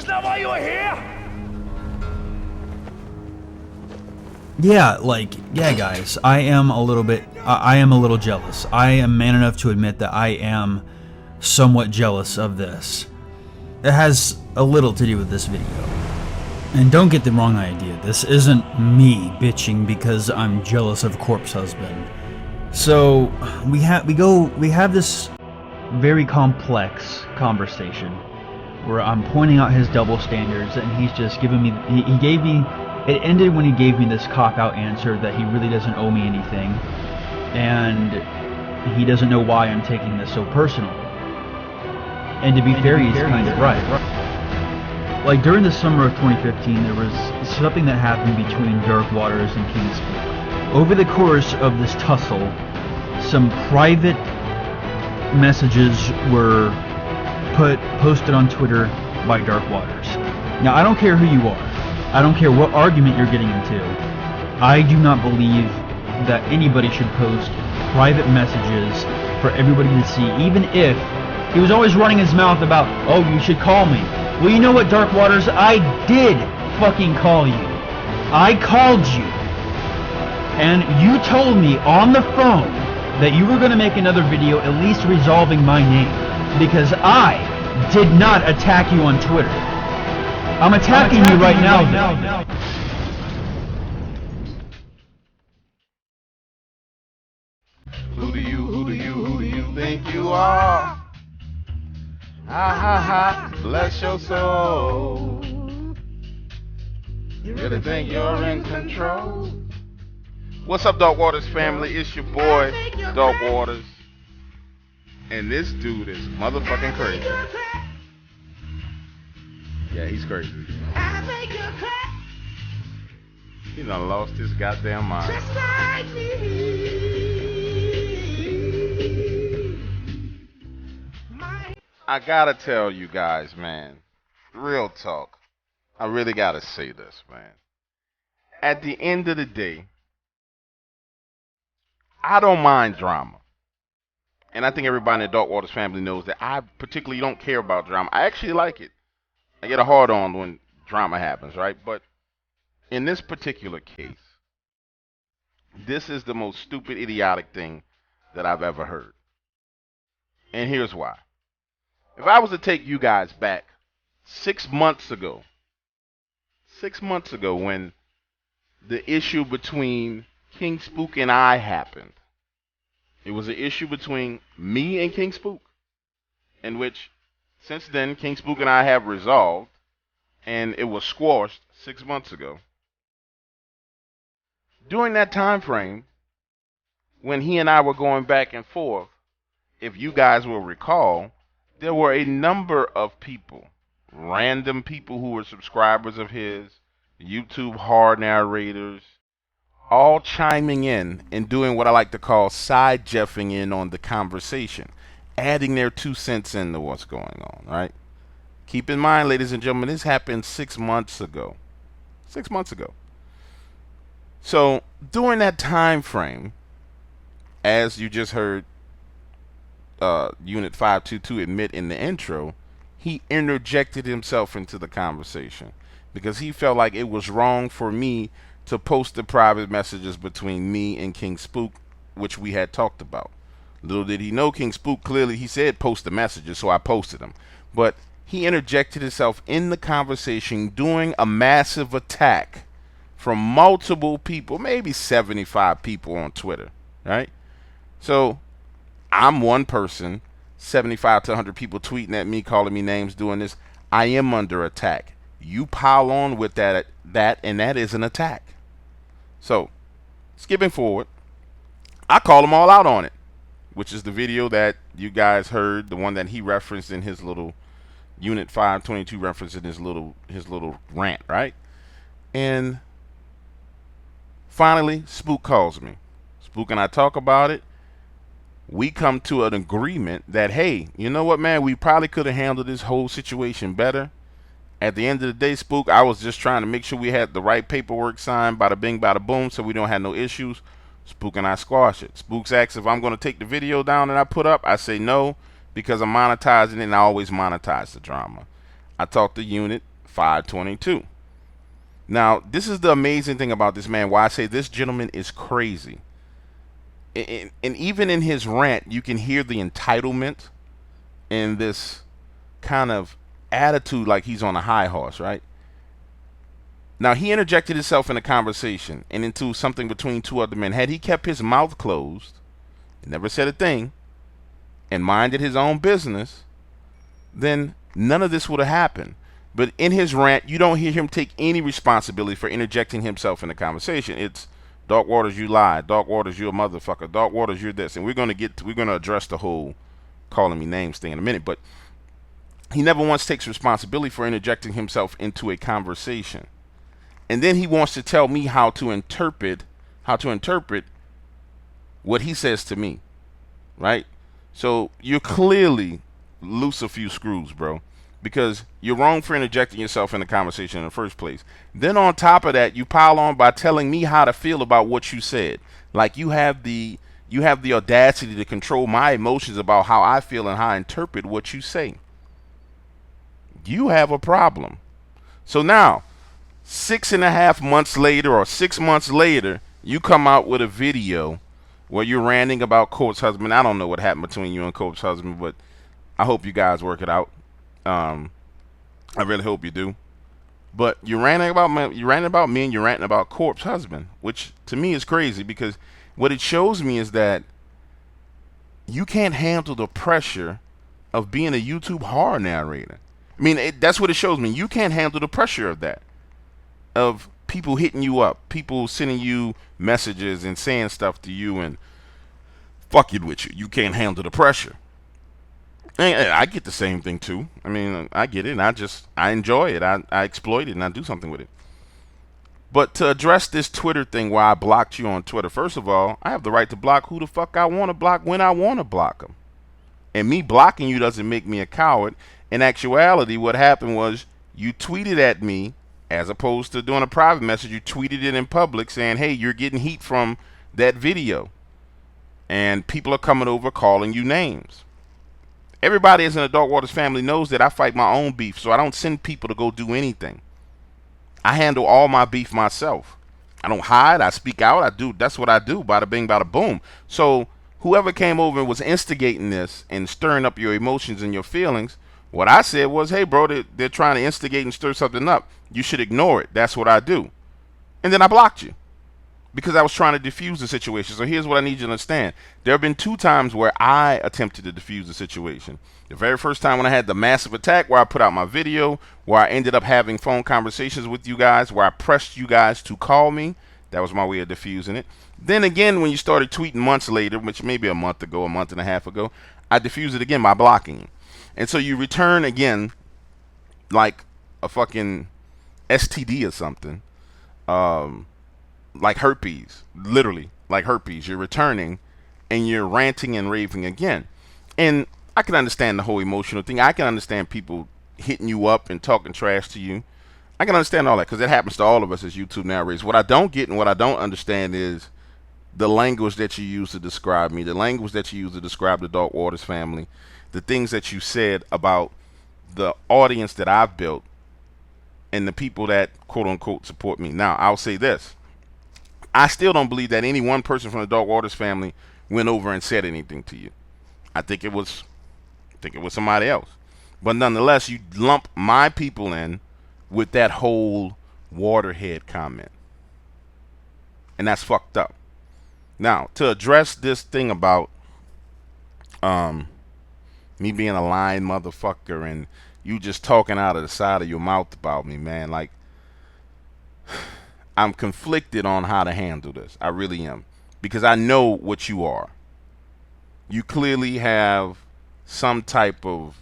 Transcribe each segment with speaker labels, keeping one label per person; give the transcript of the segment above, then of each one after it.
Speaker 1: that why you were here?
Speaker 2: Yeah, guys, I am a little jealous. I am man enough to admit that I am somewhat jealous of this. It has a little to do with this video. And don't get the wrong idea, this isn't me bitching because I'm jealous of Corpse Husband. So, we have this very complex conversation where I'm pointing out his double standards, and he's just giving me, it ended when he gave me this cop-out answer that he really doesn't owe me anything, and he doesn't know why I'm taking this so personally. And to be fair, he's kind of right. Like, during the summer of 2015, there was something that happened between Dark Waters and King Spook. Over the course of this tussle, some private messages were posted on Twitter by Dark Waters. Now, I don't care who you are. I don't care what argument you're getting into. I do not believe that anybody should post private messages for everybody to see, even if he was always running his mouth about, oh, you should call me. Well, you know what, Dark Waters? I did fucking call you. I called you. And you told me on the phone that you were going to make another video at least resolving my name, because I did not attack you on Twitter. I'm attacking you right now, though.
Speaker 3: Who do you think you are? Ha ha ha, bless your soul. You really think you're in control? What's up, Dark Waters family? It's your boy, Dark Waters. And this dude is motherfucking crazy. Yeah, he's crazy. He done lost his goddamn mind. I gotta tell you guys, man, real talk. I really gotta say this, man. At the end of the day, I don't mind drama. And I think everybody in the Dark Waters family knows that I particularly don't care about drama. I actually like it. I get a hard on when drama happens, right? But in this particular case, this is the most stupid, idiotic thing that I've ever heard. And here's why. If I was to take you guys back 6 months ago when the issue between King Spook and I happened, it was an issue between me and King Spook, in which since then King Spook and I have resolved, and it was squashed 6 months ago. During that time frame, when he and I were going back and forth, if you guys will recall, there were a number of people, random people who were subscribers of his, YouTube hard narrators, all chiming in and doing what I like to call side jeffing in on the conversation, adding their 2 cents into what's going on, right? Keep in mind, ladies and gentlemen, this happened 6 months ago. 6 months ago. So during that time frame, as you just heard Unit 522 admit in the intro, he interjected himself into the conversation because he felt like it was wrong for me to post the private messages between me and King Spook, which we had talked about. Little did he know, King Spook clearly, he said post the messages, so I posted them. But he interjected himself in the conversation, doing a massive attack from multiple people, maybe 75 people on Twitter, right? So I'm one person, 75 to 100 people tweeting at me, calling me names, doing this. I am under attack. You pile on with that, and that is an attack. So, skipping forward, I call them all out on it, which is the video that you guys heard, the one that he referenced in his little Unit 522 reference in his little rant, right? And finally, Spook calls me. Spook and I talk about it. We come to an agreement that, hey, you know what, man, we probably could have handled this whole situation better. At the end of the day, Spook, I was just trying to make sure we had the right paperwork signed, bada bing, bada boom, so we don't have no issues. Spook and I squash it. Spook asks if I'm going to take the video down that I put up. I say no, because I'm monetizing it, and I always monetize the drama. I talked to Unit 522. Now, this is the amazing thing about this man, why I say this gentleman is crazy. And even in his rant, you can hear the entitlement and this kind of attitude like he's on a high horse, right? Now, he interjected himself in a conversation and into something between two other men. Had he kept his mouth closed, never said a thing, and minded his own business, then none of this would have happened. But in his rant, you don't hear him take any responsibility for interjecting himself in the conversation. It's, Dark Waters, you lied. Dark Waters, you a motherfucker. Dark Waters, you're this. And we're gonna address the whole calling me names thing in a minute. But he never once takes responsibility for interjecting himself into a conversation. And then he wants to tell me how to interpret what he says to me, right? So you're clearly loose a few screws, bro, because you're wrong for interjecting yourself in the conversation in the first place. Then on top of that, you pile on by telling me how to feel about what you said. Like you have the audacity to control my emotions about how I feel and how I interpret what you say. You have a problem. So now, 6.5 months later or 6 months later, you come out with a video where you're ranting about Court's husband. I don't know what happened between you and Court's husband, but I hope you guys work it out. I really hope you do. But you're ranting about me, and you're ranting about Court's husband, which to me is crazy because what it shows me is that you can't handle the pressure of being a YouTube horror narrator. I mean, that's what it shows me. You can't handle the pressure of that. Of people hitting you up, people sending you messages and saying stuff to you and fucking with you. You can't handle the pressure. And I get the same thing too. I mean, I get it. And I enjoy it. I exploit it and I do something with it. But to address this Twitter thing where I blocked you on Twitter, first of all, I have the right to block who the fuck I want to block when I want to block them. And me blocking you doesn't make me a coward. In actuality, what happened was you tweeted at me. As opposed to doing a private message, you tweeted it in public saying, hey, you're getting heat from that video. And people are coming over calling you names. Everybody that's in the Dark Waters family knows that I fight my own beef, so I don't send people to go do anything. I handle all my beef myself. I don't hide, I speak out, that's what I do, bada bing, bada boom. So whoever came over and was instigating this and stirring up your emotions and your feelings, what I said was, hey, bro, they're trying to instigate and stir something up. You should ignore it. That's what I do. And then I blocked you because I was trying to diffuse the situation. So here's what I need you to understand. There have been 2 times where I attempted to diffuse the situation. The very first time when I had the massive attack where I put out my video, where I ended up having phone conversations with you guys, where I pressed you guys to call me. That was my way of diffusing it. Then again, when you started tweeting months later, which maybe a month ago, a month and a half ago, I diffused it again by blocking you. And so you return again like a fucking STD or something, like herpes, literally like herpes. You're returning and you're ranting and raving again. And I can understand the whole emotional thing. I can understand people hitting you up and talking trash to you. I can understand all that because it happens to all of us as YouTube narrators. What I don't get and what I don't understand is the language that you use to describe me, the language that you use to describe the Dark Waters family, the things that you said about the audience that I've built and the people that quote unquote support me. Now, I'll say this. I still don't believe that any one person from the Dark Waters family went over and said anything to you. I think it was somebody else. But nonetheless, you lump my people in with that whole waterhead comment. And that's fucked up. Now, to address this thing about me being a lying motherfucker and you just talking out of the side of your mouth about me, man, like, I'm conflicted on how to handle this. I really am. Because I know what you are. You clearly have some type of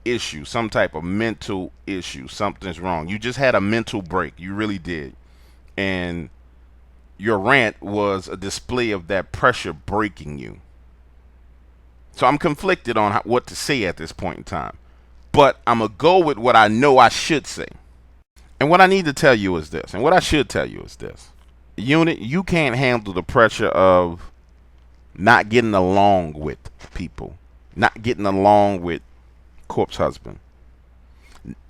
Speaker 3: issue, some type of mental issue. Something's wrong. You just had a mental break. You really did. And your rant was a display of that pressure breaking you. So I'm conflicted on what to say at this point in time. But I'm going to go with what I know I should say. And what I need to tell you is this. And what I should tell you is this. Unit, you can't handle the pressure of not getting along with people. Not getting along with Corpse Husband.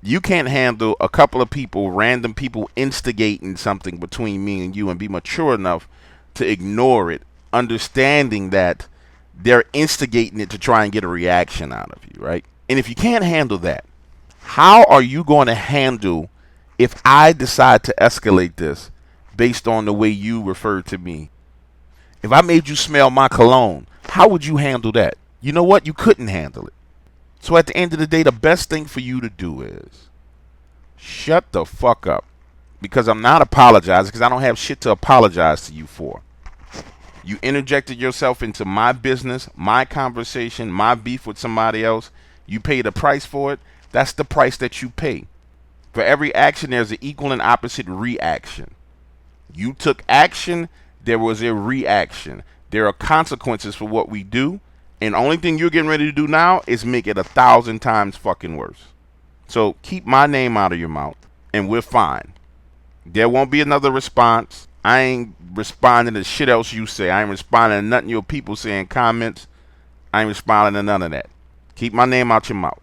Speaker 3: You can't handle a couple of people, random people instigating something between me and you and be mature enough to ignore it, understanding that they're instigating it to try and get a reaction out of you, right? And if you can't handle that, how are you going to handle if I decide to escalate this based on the way you refer to me? If I made you smell my cologne, how would you handle that? You know what? You couldn't handle it. So at the end of the day, the best thing for you to do is shut the fuck up. Because I'm not apologizing, because I don't have shit to apologize to you for. You interjected yourself into my business, my conversation, my beef with somebody else. You paid a price for it. That's the price that you pay. For every action, there's an equal and opposite reaction. You took action, there was a reaction. There are consequences for what we do. And the only thing you're getting ready to do now is make it 1,000 times fucking worse. So keep my name out of your mouth, and we're fine. There won't be another response. I ain't responding to shit else you say. I ain't responding to nothing your people say in comments. I ain't responding to none of that. Keep my name out your mouth.